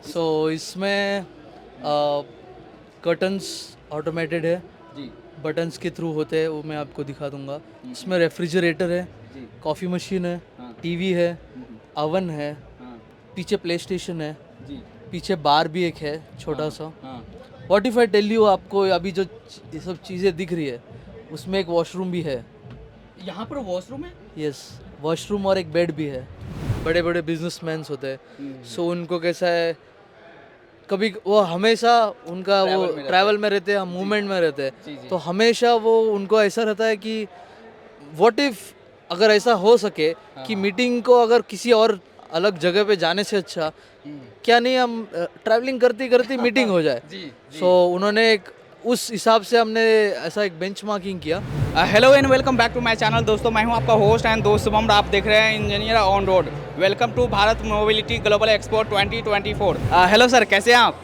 इसमें curtains automated है, जी buttons के थ्रू होते हैं, वो मैं आपको दिखा दूंगा। इसमें रेफ्रिजरेटर है, जी कॉफ़ी मशीन है, हाँ टीवी है, अवन है, हाँ पीछे प्ले स्टेशन है, जी पीछे बार भी एक है छोटा सा। हाँ what if I tell you, आपको अभी जो ये सब चीज़ें दिख रही है उसमें एक वॉशरूम भी है। यहाँ पर वॉशरूम है। यस, वॉशरूम और एक बेड भी है। बड़े बड़े बिजनेसमैन्स होते हैं, सो उनको कैसा है, कभी वो हमेशा उनका वो Travel में रहते ट्रैवल में रहते हैं, मूवमेंट में रहते जी, हैं, जी। तो हमेशा वो उनको ऐसा रहता है कि व्हाट इफ अगर ऐसा हो सके कि मीटिंग को अगर किसी और अलग जगह पे जाने से अच्छा क्या नहीं हम ट्रैवलिंग करती करती मीटिंग हो जाए। जी सो उन्होंने एक उस हिसाब से हमने ऐसा एक बेंचमार्किंग किया। Hello and welcome back to my channel. दोस्तों मैं हूं आपका होस्ट एंड दोस्त शुभम। आप देख रहे हैं engineer on road. Welcome to Bharat mobility global expo 2024। Hello sir, कैसे हैं आप?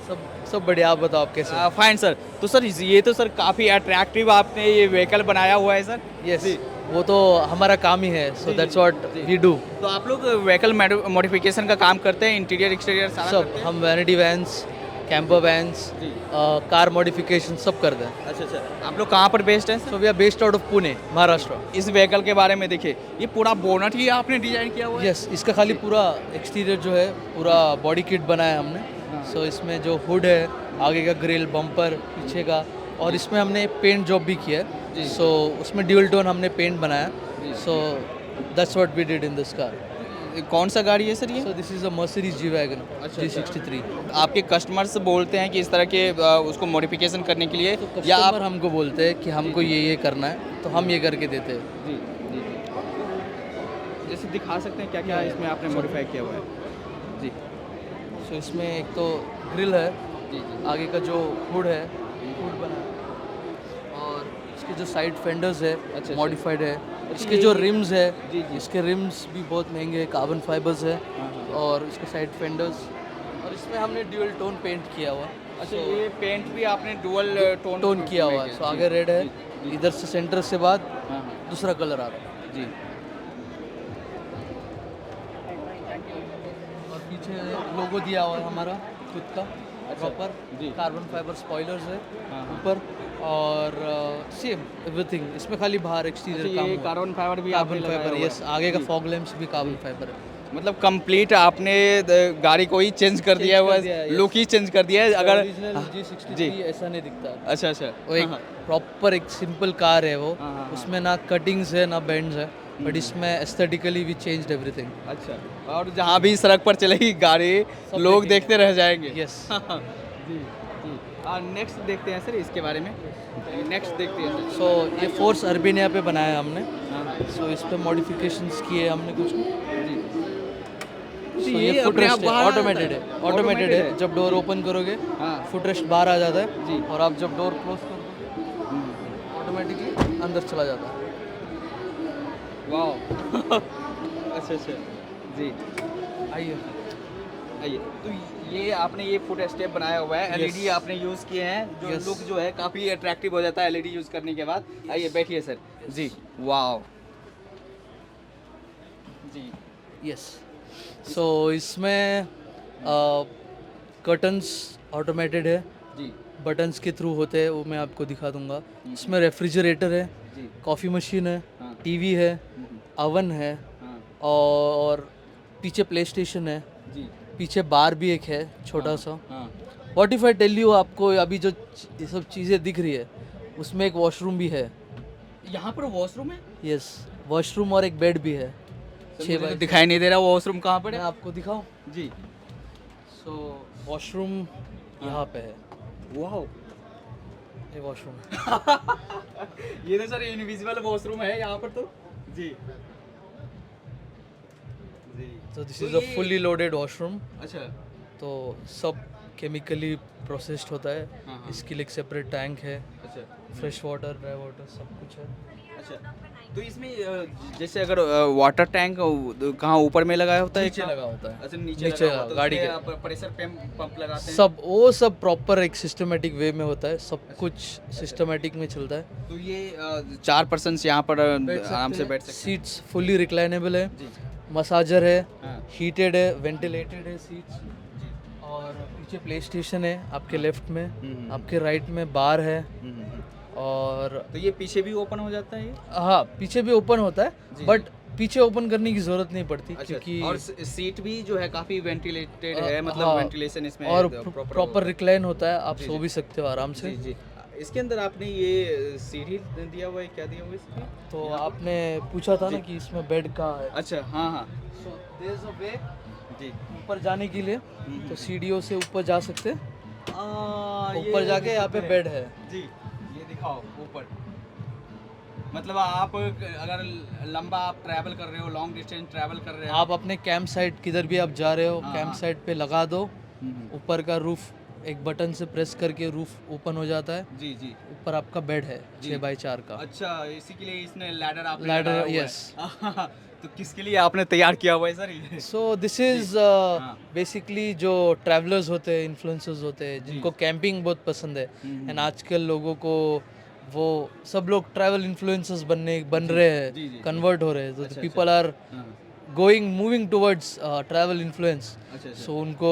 सब बढ़िया, आप बताओ आप कैसे? Fine sir. तो सर ये तो सर काफ़ी अट्रैक्टिव आपने ये व्हीकल बनाया हुआ है सर। यस, वो तो हमारा काम ही है, so that's what we do. तो आप लोग व्हीकल मॉडिफिकेशन का काम करते हैं, इंटीरियर एक्सटीरियर सारा सब करते हैं? हम वैनिटी वैन्स, कैंपर वैन्स, जी। कार मॉडिफिकेशन सब करते हैं। अच्छा अच्छा। आप लोग कहाँ पर बेस्ड हैं sir? So we are based out of Pune, Maharashtra. इस व्हीकल के बारे में देखिए, ये पूरा बोनट ही आपने डिजाइन किया हुआ है। यस, इसका खाली पूरा एक्सटीरियर जो है पूरा बॉडी किट बनाया हमने। हाँ। सो इसमें जो हुड है, आगे का ग्रिल, बम्पर, पीछे का, और इसमें हमने पेंट जॉब भी किया जी। है। सो उसमें ड्यूल टोन हमने पेंट बनाया। जी। So that's what we did in this car. कौन सा गाड़ी है सर ये? So this is a Mercedes G wagon अच्छा। G63। आपके कस्टमर्स बोलते हैं कि इस तरह के उसको मॉडिफिकेशन करने के लिए, तो या आप कस्टमर हमको बोलते हैं कि हमको ये करना है, तो हम ये करके देते हैं। जी जी जैसे दिखा सकते हैं क्या क्या इसमें आपने मॉडिफाई किया हुआ है? जी सो इसमें एक तो ग्रिल है, जी जी आगे का जो हुड है, हुड बना है, और इसके जो साइड फेंडर्स है अच्छा। मॉडिफाइड है। अच्छा, इसके ये- जो रिम्स है, जी, जी। इसके रिम्स भी बहुत महंगे हैं, कार्बन फाइबर्स है, हाँ। और इसके साइड फेंडर्स, और इसमें हमने ड्यूअल टोन पेंट किया हुआ। अच्छा, ये पेंट भी आपने डुअल टोन किया हुआ है। सो आगे रेड है, इधर से सेंटर से बाद हाँ दूसरा कलर आ रहा है जी और पीछे लोगो दिया हुआ है हमारा खुद का प्रॉपर। जी। कार्बन फाइबर स्पॉयलर्स है हाँ। ऊपर, और सेम एवरीथिंग। इसमें खाली बाहर एक्सटीरियर अच्छा, काम ये हुआ है। कार्बन फाइबर भी आपने कार्बन लगाया फाइबर, हुआ यस, है? आगे का जी। फॉग लैंप्स भी कार्बन फाइबर है। मतलब कंप्लीट आपने गाड़ी को ही चेंज कर दिया हुआ है, yes। लुक ही चेंज कर दिया है। अगर ओरिजिनल हाँ, G63 जी। ऐसा नहीं दिखता। अच्छा अच्छा वो एक हाँ, प्रॉपर एक सिंपल कार है वो। हाँ, हाँ। उसमें ना कटिंग्स है ना बेंड्स है, बट इसमें एस्थेटिकली वी चेंज्ड एवरीथिंग। अच्छा। और जहाँ भी सड़क पर चलेगी गाड़ी, लोग देखेंगे। देखते रह जाएंगे। यस। जी जी। और नेक्स्ट देखते हैं सर इसके बारे में। नेक्स्ट देखते हैं सर। सो ये फोर्स अर्बेनिया पे बनाया है हमने। हाँ सो इस पे मॉडिफिकेशंस किए हमने कुछ। जी। सो ये ये फुट अपने आप रेस्ट है, बाहर आ ऑटोमेटेड जाता है, है? ऑटोमेटेड Automated है। है? जब डोर ओपन करोगे हाँ फुट रेस्ट बाहर आ जाता है, जी। और आप जब डोर क्लोज करोगे ऑटोमेटिकली अंदर चला जाता है। वाह अच्छा अच्छा जी। आइए। आइए, तो ये आपने ये फुट स्टेप बनाया हुआ है, Yes. एलईडी आपने यूज़ किए हैं, जो Yes. लुक जो है काफ़ी अट्रैक्टिव हो जाता है एलईडी यूज़ करने के बाद। आइए बैठिए सर। जी वाह जी यस। सो इसमें कर्टन्स ऑटोमेटेड है, जी बटन्स के थ्रू होते हैं, वो मैं आपको दिखा दूंगा। इसमें रेफ्रिजरेटर है, जी कॉफ़ी मशीन है, हाँ। टीवी है, अवन है, हाँ और पीछे प्ले स्टेशन है, जी पीछे बार भी एक है छोटा सा। हाँ what if I tell you, आपको अभी जो ये सब चीज़ें दिख रही है उसमें एक वॉशरूम भी है। यहाँ पर वॉशरूम है? यस, वॉशरूम और एक बेड भी है। सर, 6 मुझे बाय तो दिखाई नहीं दे रहा वॉशरूम कहाँ पर मैं है। आपको दिखाऊं? जी सो वॉशरूम यहाँ पे है, वाह ये वॉशरूम है। ये तो सर इनविजिबल वॉशरूम है यहाँ पर तो। जी जी तो दिस तो इज़ अ ये- फुल्ली लोडेड वॉशरूम। अच्छा तो सब केमिकली प्रोसेस्ड होता है। हाँ, हाँ। इसके लिए एक सेपरेट टैंक है, अच्छा फ्रेश वाटर, ड्राई वाटर, सब कुछ है। अच्छा। तो इसमें जैसे अगर वाटर टैंक कहाँ ऊपर में लगाया होता है? नीचे लगा होता है। अच्छा नीचे नीचे लगा होता है, गाड़ी उसमें के आप प्रेशर पंप लगाते हैं। सब, वो सब प्रॉपर एक सिस्टमेटिक वे में होता है, सब अच्छा। कुछ सिस्टमेटिक में चलता है। तो ये 4 पर्सन यहाँ पर आराम से बैठ सकते हैं। सीट्स फुल्ली रिक्लाइनेबल है, जी मसाजर है, हाँ हीटेड है, वेंटिलेटेड है सीट्स, जी और पीछे प्ले स्टेशन है आपके लेफ्ट में, आपके राइट में बार है, और तो ये पीछे भी ओपन हो जाता है ये? हाँ पीछे भी ओपन होता है, बट पीछे ओपन करने की ज़रूरत नहीं पड़ती अच्छा, क्योंकि और सीट भी जो है काफ़ी वेंटिलेटेड है, मतलब हाँ, वेंटिलेशन इसमें और proper प्रॉपर रिक्लाइन होता है, आप जी, सो जी। भी सकते हो आराम से। जी जी। इसके अंदर आपने ये सीढ़ी दिया हुआ है, क्या दिया हुआ है इसमें? तो आपने पूछा था ना कि इसमें बेड कहाँ है, अच्छा, हाँ हाँ सो देयर इज अ वे जी। ऊपर जाने के लिए, तो सीढ़ियों से ऊपर जा सकते हैं। ये ऊपर जाके यहाँ पे बेड है। जी, ये दिखाओ ऊपर। मतलब आप अगर लंबा आप ट्रैवल कर रहे हो, लॉन्ग डिस्टेंस ट्रैवल कर रहे हो आप अपने कैंप साइट किधर भी आप जा रहे हो, हाँ, कैंप हाँ। साइट पे लगा दो, हम्म, ऊपर का रूफ एक बटन से प्रेस करके रूफ ओपन हो जाता है, जी जी। ऊपर आपका बेड है जी। 6x4 का। अच्छा, इसी के लिए इसने लैडर आपने Ladder, लगाया हुआ है। yes. तो किसके लिए आपने तैयार किया हुआ है सर ये? सो दिस इज हाँ। बेसिकली जो ट्रैवलर्स होते हैं, इन्फ्लुएंसर्स होते हैं, जिनको कैंपिंग बहुत पसंद है, एंड आजकल लोगों को वो सब लोग ट्रैवल इन्फ्लुएंसर्स बन रहे जी, जी, हैं, जी। कन्वर्ट हो रहे हैं, तो अच्छा, पीपल आर हाँ, मूविंग टुवर्ड्स ट्रैवल इन्फ्लुएंस। अच्छा अच्छा। सो उनको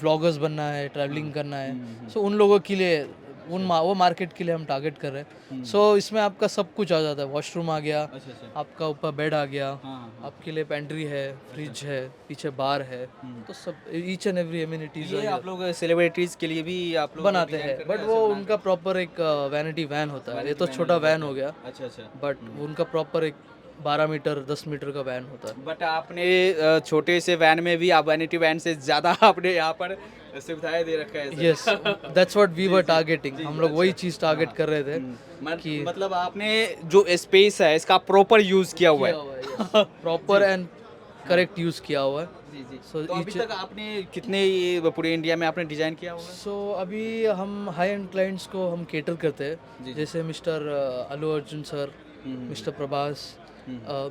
व्लॉगर्स बनना है, ट्रैवलिंग करना है, सो उन लोगों के लिए वो मार्केट के लिए हम टारगेट कर रहे हैं। सो इसमें आपका सब कुछ आ जाता है, वॉशरूम आ गया, अच्छा अच्छा। आपका ऊपर बेड आ गया, हाँ हाँ। आपके लिए पेंट्री है, फ्रिज है, पीछे बार है, तो सब ईच एंड एवरी एमिनिटीज ये आप लोग सेलिब्रिटीज के लिए भी आप लोग बनाते design हैं, कर रहे बट हैं वो ऐसे उनका प्रॉपर एक वैनिटी वैन होता है, ये Vanity तो van छोटा अलग वैन होता हो गया, है। अच्छा अच्छा। बट उनका प्रॉपर एक 12 मीटर 10 मीटर का वैन होता है। बट आपने छोटे से वैन में भी आप वैनिटी वैन से ज़्यादा आपने यहाँ पर सुविधाएं दे रखा है sir. Yes, that's what we were जी, टारगेटिंग, जी, हम लोग वही चीज़ टारगेट हाँ। कर रहे थे कि मतलब आपने जो स्पेस है इसका प्रॉपर यूज़ किया हुआ है। प्रॉपर एंड करेक्ट यूज़ किया हुआ है। जी जी। So, तो अभी each- तक आपने कितने ये पूरे इंडिया में आपने डिजाइन किया हुआ है? सो अभी हम हाई एंड क्लाइंट्स को हम केटर करते जी, हैं, जी। जैसे mister Allu Arjun sir, mister Prabhas,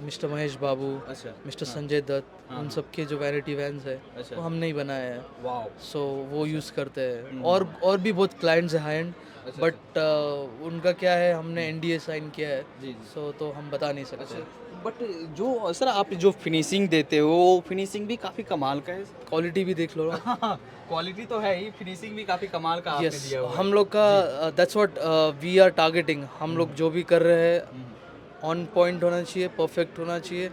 mister Mahesh Babu, अच्छा। मिस्टर संजय दत्त, उन सब के जो वैनिटी वैन्स है अच्छा। वो हमने ही बनाए हैं। वाओ। सो वो यूज़ करते हैं, और भी बहुत क्लाइंट्स हैं हाई एंड, अच्छा, बट उनका क्या है, हमने एनडीए साइन किया है, जी जी। सो तो हम बता नहीं सकते। बट जो सर आप जो फिनिशिंग देते हो वो फिनिशिंग भी काफ़ी कमाल का है। क्वालिटी भी देख लो ना। क्वालिटी तो है ही, फिनिशिंग भी काफ़ी कमाल का आपने यस, दिया हुआ है। हम लोग का that's what we are targeting, हम लोग जो भी कर रहे हैं ऑन पॉइंट होना चाहिए, परफेक्ट होना चाहिए,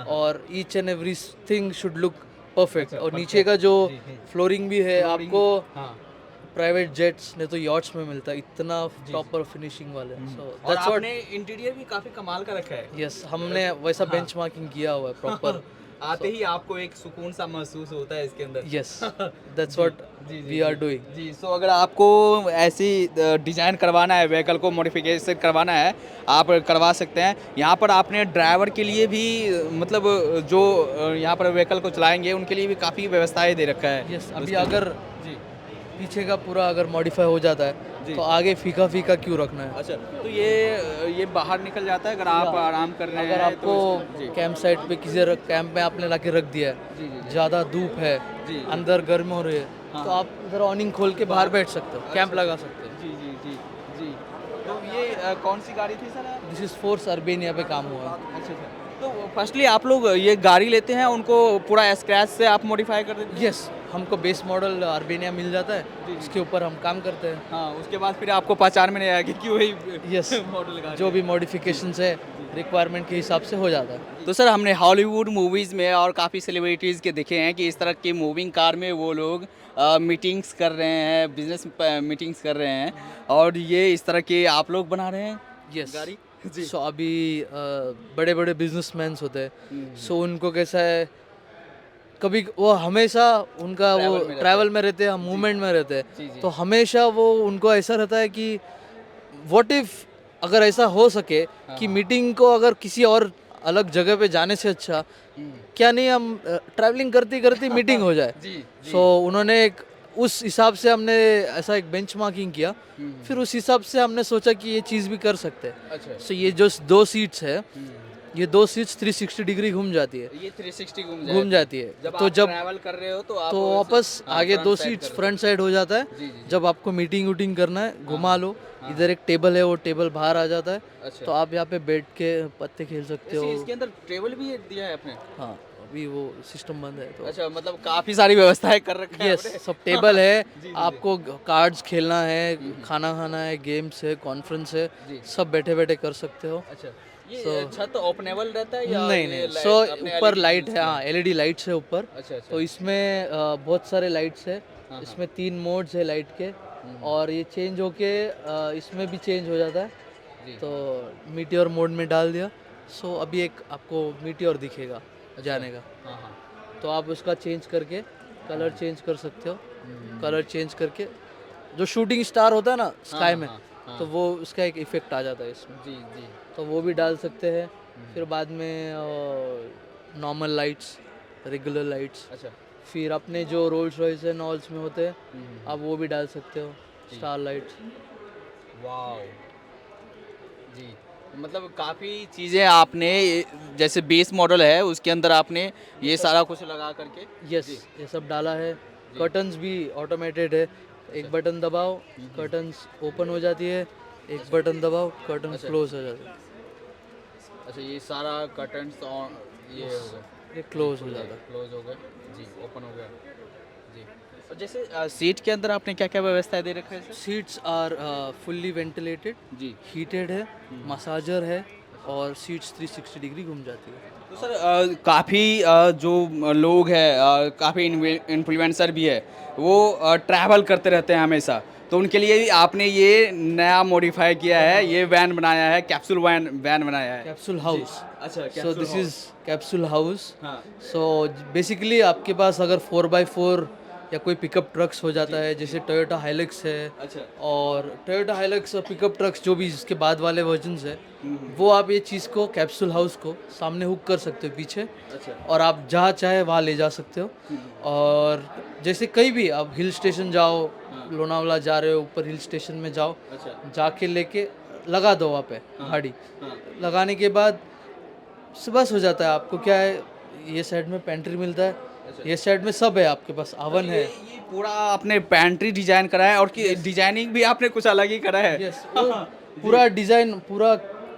और each and every thing should look perfect. और नीचे का जो फ्लोरिंग भी है आपको हाँ। प्राइवेट जेट्स ने तो यॉट्स में मिलता है, इतना प्रॉपर फिनिशिंग वाले, सो और दैट्स व्हाट। आपने इंटीरियर भी काफ़ी कमाल का रखा है। यस, हमने वैसा बेंचमार्किंग किया हुआ है प्रॉपर। आते ही आपको एक सुकून सा महसूस होता है इसके अंदर। Yes, that's what we are doing. जी, सो अगर आपको ऐसी डिज़ाइन करवाना है, व्हीकल को मॉडिफिकेशन करवाना है, आप करवा सकते हैं। यहाँ पर आपने ड्राइवर के लिए भी मतलब जो यहाँ पर व्हीकल को चलाएंगे उनके लिए भी काफ़ी व्यवस्थाएं दे रखा है। यस, अभी उसके अगर जी पीछे का पूरा अगर मॉडिफाई हो जाता है जी। तो आगे फीका फीका क्यों रखना है। अच्छा, तो ये बाहर निकल जाता है अगर आप आराम कर रहे हैं अगर आपको जी कैंप साइट पे किसी कैंप में आपने लाके रख दिया जी, है, जी। ज़्यादा धूप है, जी। अंदर गर्म हो रही है, तो आप इधर ऑनिंग खोल के बाहर बैठ सकते हो, कैंप लगा सकते हो। जी जी जी जी। तो ये कौन सी गाड़ी थी sir? This is force Urbania पे काम हुआ है। अच्छा अच्छा। तो फर्स्टली आप लोग ये गाड़ी लेते हैं, उनको पूरा स्क्रैच से आप मॉडिफाई कर देते हैं? यस, हमको बेस मॉडल अर्बेनिया मिल जाता है, उसके ऊपर हम काम करते हैं। हाँ, उसके बाद फिर आपको पहचान में नहीं आएगी कि वही यस, मॉडल गाड़ी जो भी मॉडिफिकेशंस है रिक्वायरमेंट के हिसाब से हो जाता है। तो सर हमने हॉलीवुड मूवीज़ में और काफ़ी सेलिब्रिटीज़ के देखे हैं कि इस तरह की मूविंग कार में वो लोग मीटिंग्स कर रहे हैं, बिजनेस मीटिंग्स कर रहे हैं, और ये इस तरह के आप लोग बना रहे हैं यस, गाड़ी? जी। सो अभी बड़े बड़े बिजनेसमैन होते हैं, सो उनको कैसा है, कभी वो हमेशा उनका वो ट्रैवल में रहते हैं, मूवमेंट में रहते जी, हैं, जी। तो हमेशा वो उनको ऐसा रहता है कि व्हाट इफ अगर ऐसा हो सके कि मीटिंग को अगर किसी और अलग जगह पे जाने से अच्छा क्या नहीं हम ट्रैवलिंग करते करते मीटिंग हो जाए। जी सो उन्होंने एक उस हिसाब से हमने ऐसा एक बेंचमार्किंग किया, फिर उस हिसाब से हमने सोचा कि ये चीज़ भी कर सकते हैं। अच्छा। सो ये जो 2 सीट्स है, ये 2 सीट्स 360 डिग्री घूम जाती है, ये 360 घूम जाती है। जब तो आप जब ट्रैवल कर रहे हो तो आप तो वापस आगे front 2 side सीट्स कर फ्रंट साइड हो जाता है। जी, जी, जब आपको मीटिंग वूटिंग करना है, घुमा लो, इधर एक टेबल है, वो टेबल बाहर आ जाता है, अच्छा। तो आप यहाँ पे बैठ के पत्ते खेल सकते हो। इसके अंदर टेबल भी दिया है आपने? हाँ, अभी वो सिस्टम बंद है तो अच्छा, मतलब काफी सारी व्यवस्थाएं कर रखे हैं यस आपने। सब टेबल है जी। आपको कार्ड्स खेलना है खाना खाना है गेम्स है कॉन्फ्रेंस है जी। सब बैठे बैठे कर सकते हो अच्छा, ये So- छत ओपनेबल रहता है या नहीं ये नहीं लाइट सो अपने ऊपर LED लाइट यूज़ है किया हाँ एलईडी लाइट्स है ऊपर अच्छा अच्छा। तो इसमें बहुत सारे लाइट्स है हाँ, इसमें 3 मोड्स है लाइट के और ये चेंज होके इसमें भी चेंज हो जाता है जी। तो मीटियोर मोड में डाल दिया सो अभी एक आपको मीटियोर दिखेगा जाने का हाँ हाँ। तो आप उसका चेंज करके कलर चेंज कर सकते हो कलर चेंज करके जो शूटिंग स्टार होता है ना स्काई में हाँ। तो वो उसका एक इफेक्ट आ जाता है इसमें जी जी। तो वो भी डाल सकते हैं फिर बाद में नॉर्मल लाइट्स रेगुलर लाइट्स अच्छा। फिर अपने जो रोल्स रॉयस है नॉल्स में होते हैं आप वो भी डाल सकते हो स्टार लाइट्स वाओ। जी, मतलब काफ़ी चीज़ें आपने जैसे बेस मॉडल है उसके अंदर आपने ये सारा कुछ लगा करके यस ये सब डाला है कर्टन्स भी ऑटोमेटेड है एक बटन दबाओ कर्टन्स ओपन हो जाती है एक बटन दबाओ कर्टन क्लोज हो जाता है अच्छा, ये सारा कर्टन्स ये हो गए ये क्लोज हो जाता है क्लोज हो गए जी, ओपन हो गया जी। और जैसे सीट के अंदर आपने क्या क्या व्यवस्थाएं दे रखा है sir? Seats are fully ventilated ji. Heated है मसाजर है और सीट्स 360 डिग्री घूम जाती है तो सर काफ़ी जो लोग हैं काफ़ी इन्फ्लुएंसर भी है वो ट्रैवल करते रहते हैं हमेशा तो उनके लिए भी आपने ये नया मॉडिफाई किया है ये वैन बनाया है कैप्सूल वैन वैन बनाया है कैप्सूल हाउस अच्छा सो दिस इज कैप्सूल हाउस हाँ सो बेसिकली आपके पास अगर 4x4 या कोई पिकअप ट्रक्स हो जाता है जैसे टोयोटा हाइलक्स है अच्छा और टोयोटा हाइलक्स और पिकअप ट्रक्स जो भी इसके बाद वाले वर्जन्स है वो आप ये चीज़ को कैप्सूल हाउस को सामने हुक कर सकते हो पीछे अच्छा और आप जहाँ चाहे वहाँ ले जा सकते हो और जैसे कहीं भी आप हिल स्टेशन जाओ लोनावाला जा रहे हो ऊपर हिल स्टेशन में जाओ अच्छा जाके लेके लगा दो वहाँ पे गाड़ी हाँ लगाने के बाद बस हो जाता है आपको क्या है ये साइड में पेंट्री मिलता है ये साइड में सब है आपके पास ओवन है ये पूरा आपने पैंट्री डिजाइन करा है और डिजाइनिंग भी आपने कुछ अलग ही करा है यस पूरा डिज़ाइन पूरा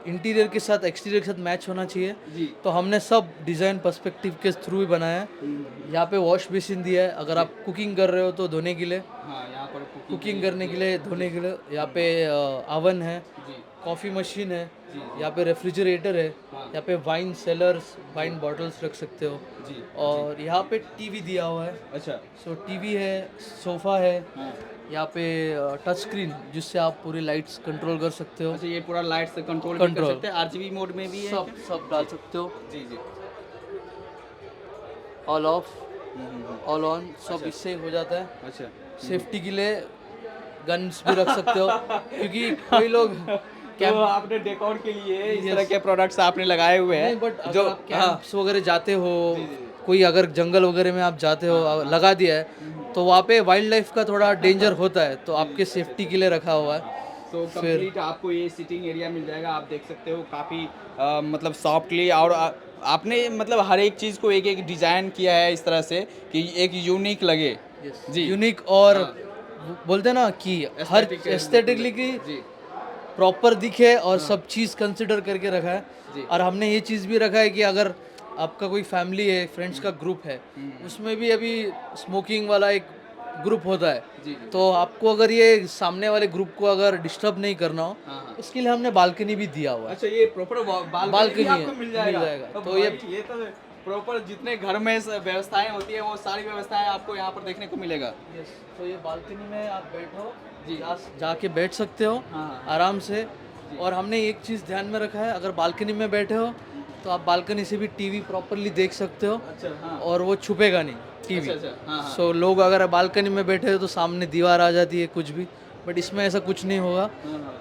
इंटीरियर के साथ एक्सटीरियर के साथ मैच होना चाहिए जी तो हमने सब डिज़ाइन पर्सपेक्टिव के थ्रू ही बनाया है यहाँ पे वॉश बेसिन दिया है अगर आप कुकिंग कर रहे हो तो धोने के लिए हाँ यहाँ पर कुकिंग करने के लिए धोने के लिए यहाँ पे ओवन है जी कॉफ़ी मशीन है यहाँ पे रेफ्रिजरेटर है यहाँ पे वाइन सेलर्स वाइन बॉटल्स रख सकते हो जी और यहाँ पे टीवी दिया हुआ है अच्छा सो टीवी है सोफ़ा है हाँ यहाँ पे टच स्क्रीन जिससे आप पूरी लाइट्स कंट्रोल कर सकते हो अच्छा ये पूरा लाइट से कंट्रोल कर Control. सकते हैं आरजीबी मोड में भी है सब सब डाल सकते हो जी जी ऑल ऑफ ऑल ऑन सब इससे हो जाता है अच्छा सेफ्टी के लिए गन्स भी रख सकते हो क्योंकि कोई लोग तो आपने डेकोर के लिए इस तरह के प्रोडक्ट्स आपने लगाए हुए हैं नहीं बट जो अगर आप कैंप्स वगैरह जाते हो कोई अगर जंगल वगैरह में आप जाते हो लगा दिया है तो वहाँ पे वाइल्ड लाइफ का थोड़ा डेंजर होता है तो आपके सेफ्टी के लिए रखा हुआ है तो कंप्लीट आपको ये सिटिंग एरिया मिल जाएगा आप देख सकते हो काफ़ी मतलब सॉफ्टली और आपने मतलब हर एक चीज़ को एक एक डिज़ाइन किया है इस तरह से कि एक यूनिक लगे जी यूनिक और बोलते हैं ना कि हर एस्थेटिकली की जी प्रॉपर दिखे और सब चीज़ कंसिडर करके रखा है और हमने ये चीज़ भी रखा है कि अगर आपका कोई फैमिली है फ्रेंड्स का ग्रुप है उसमें भी अभी स्मोकिंग वाला एक ग्रुप होता है जी तो आपको अगर ये सामने वाले ग्रुप को अगर डिस्टर्ब नहीं करना हो हाँ। इसके लिए हमने बालकनी भी दिया हुआ है अच्छा ये प्रॉपर बालकनी है, आपको मिल जाएगा तो तो ये ये तो प्रॉपर जितने घर में व्यवस्थाएं होती है वो सारी व्यवस्थाएं आपको यहाँ पर देखने को मिलेगा तो ये बालकनी में आप बैठो जी जाके बैठ सकते हो हाँ। आराम से और हमने एक चीज़ ध्यान में रखा है अगर बालकनी में बैठे हो तो आप बालकनी से भी टीवी प्रॉपरली देख सकते हो अच्छा हाँ और वो छुपेगा नहीं टीवी अच्छा हाँ सो लोग अगर बालकनी में बैठे हो तो सामने दीवार आ जाती है कुछ भी बट इसमें ऐसा कुछ नहीं होगा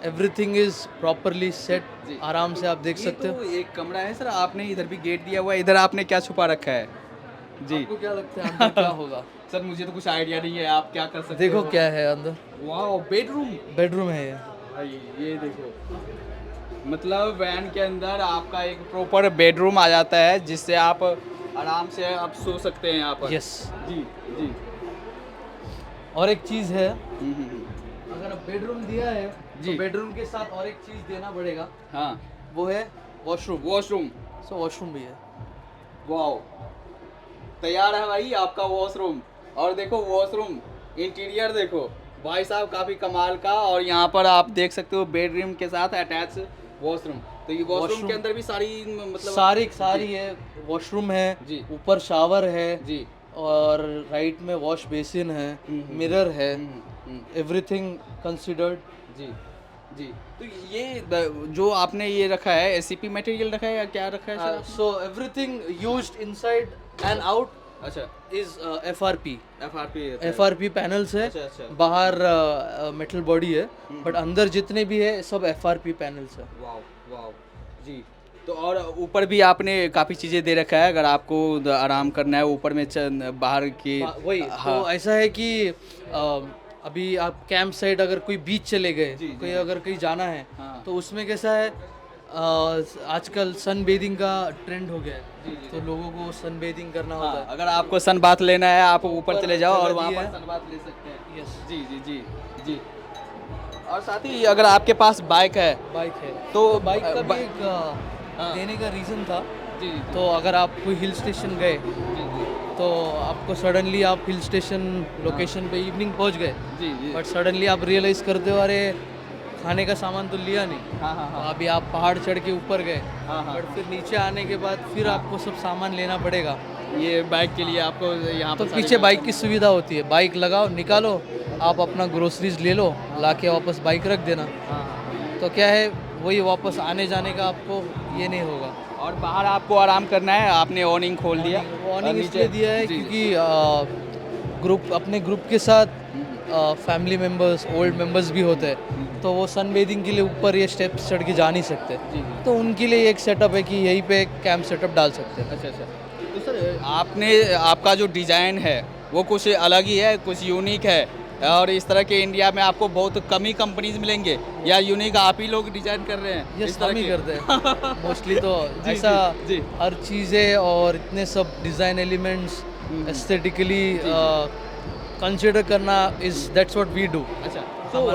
एवरीथिंग इज प्रॉपरली सेट आराम से आप देख सकते हो तो एक कमरा है सर आपने इधर भी गेट दिया हुआ है इधर आपने क्या छुपा रखा है जी आपको क्या लगता है अंदर क्या होगा सर मुझे तो कुछ आइडिया नहीं है आप क्या कर सकते देखो क्या है अंदर वाह बेडरूम बेडरूम है ये भाई ये देखो मतलब वैन के अंदर आपका एक प्रॉपर बेडरूम आ जाता है जिससे आप आराम से आप सो सकते हैं यहाँ पर यस जी जी और एक चीज़ है अगर बेडरूम दिया है जी। तो बेडरूम के साथ और एक चीज़ देना पड़ेगा हाँ वो है वॉशरूम वॉशरूम सो वॉशरूम भी है वाओ तैयार है भाई आपका वॉशरूम। और देखो वॉशरूम इंटीरियर देखो भाई साहब, काफ़ी कमाल का। और यहाँ पर आप देख सकते हो बेडरूम के साथ अटैच वॉशरूम। तो ये वॉशरूम Washroom- के अंदर भी सारी मतलब सारी है, वॉशरूम है जी। ऊपर शावर है जी। और राइट में वॉश बेसिन है, मिरर है, हम्म। Everything considered. जी जी। तो ये जो आपने ये रखा है एसीपी मटेरियल रखा है या क्या रखा है सर आपने? So everything used inside and out अच्छा, is FRP. FRP FRP panels है, अच्छा। बाहर मेटल बॉडी है, बट अंदर जितने भी है सब एफआरपी पैनल्स है। वाओ वाओ जी। तो और ऊपर भी आपने काफ़ी चीज़ें दे रखा है, अगर आपको आराम करना है ऊपर में बाहर की। वही हाँ। तो ऐसा है कि अभी आप कैंप साइट अगर कोई बीच चले गए, जी, जी, कोई अगर कहीं जाना है हाँ। तो उसमें कैसा है, आजकल सन बेदिंग का ट्रेंड हो गया है, तो लोगों को सन बेदिंग करना होता हाँ, अगर आपको सन बाथ लेना है आप ऊपर चले जाओ और जगह वहाँ दी पर है। सन बाथ ले सकते हैं। है। यस, जी जी जी जी। और साथ ही अगर आपके पास बाइक है बाइक है तो बाइक का भी बा- एक हाँ। देने का रीज़न था। जी तो अगर आप कोई हिल स्टेशन गए तो आपको सडनली आप हिल स्टेशन लोकेशन पे इवनिंग पहुंच गए, जी जी। बट सडनली आप रियलाइज़ करते हो अरे खाने का सामान तो लिया नहीं। हाँ हाँ तो अभी आप पहाड़ चढ़ के ऊपर गए, हाँ हाँ। बट फिर नीचे आने के बाद फिर आपको सब सामान लेना पड़ेगा। ये बाइक के लिए आपको यहाँ तो पर सारी पीछे बाइक की सुविधा होती है, बाइक लगाओ निकालो, आप अपना ग्रोसरीज ले लो, लाके वापस बाइक रख देना। हाँ हाँ। तो क्या है, वही वापस आने जाने का आपको ये नहीं होगा। और बाहर आपको आराम करना है, आपने ऑनिंग खोल दिया। वार्निंग नीचे- इसलिए दिया है जी, जी। क्योंकि ग्रुप अपने ग्रुप के साथ फैमिली मेम्बर्स, ओल्ड मेम्बर्स भी होते हैं, तो वो सन बेदिंग के लिए ऊपर ये स्टेप्स चढ़ के जा नहीं सकते, जी जी। तो उनके लिए एक सेटअप है कि यहीं पे कैंप सेटअप डाल सकते हैं। अच्छा अच्छा। तो सर आपने आपका जो डिज़ाइन है वो कुछ अलग ही है, कुछ यूनिक है, और इस तरह के इंडिया में आपको बहुत कम ही कंपनीज मिलेंगे, या यूनिक आप ही लोग डिजाइन कर रहे हैं? यस, इस तरह हम ही के? करते हैं मोस्टली। तो जी, ऐसा जी, जी। हर चीज़ें और इतने सब डिज़ाइन एलिमेंट्स एस्थेटिकली कंसिडर करना is that's what we do. अच्छा। तो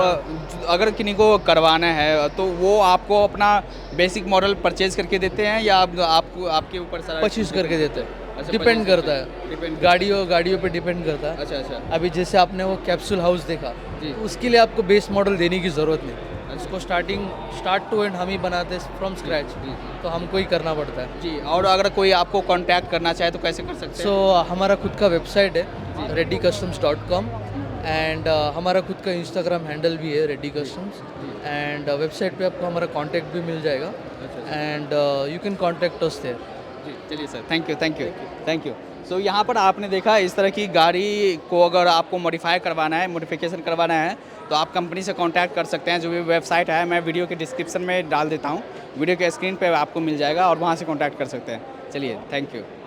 अगर किन्हीं को करवाना है तो वो आपको अपना बेसिक मॉडल परचेज करके देते हैं या आपको आपके ऊपर सारा परचेज करके देते हैं, अच्छा, डिपेंड purchase करता करते हैं, depend है, गाड़ियों पे डिपेंड करता है। अच्छा अच्छा अभी जैसे आपने वो कैप्सूल हाउस देखा, जी। उसके लिए आपको बेस मॉडल देने की ज़रूरत नहीं, उसको स्टार्ट टू एंड हम ही बनाते हैं फ्रॉम स्क्रैच, जी, तो हमको ही करना पड़ता है। जी। और अगर कोई आपको कांटेक्ट करना चाहे तो कैसे कर सकते हैं? सो हमारा खुद का वेबसाइट है reddycustoms.com, एंड हमारा खुद का इंस्टाग्राम हैंडल भी है रेडी कस्टम्स, एंड वेबसाइट पे आपको हमारा कांटेक्ट भी मिल जाएगा, and you can contact us there. जी चलिए sir, thank you thank you thank you. So यहाँ पर आपने देखा इस तरह की गाड़ी को अगर आपको मॉडिफाई करवाना है, मॉडिफिकेशन करवाना है, तो आप कंपनी से कांटेक्ट कर सकते हैं। जो भी वेबसाइट है मैं वीडियो के डिस्क्रिप्शन में डाल देता हूँ, वीडियो के स्क्रीन पे आपको मिल जाएगा और वहाँ से कांटेक्ट कर सकते हैं। चलिए, थैंक यू।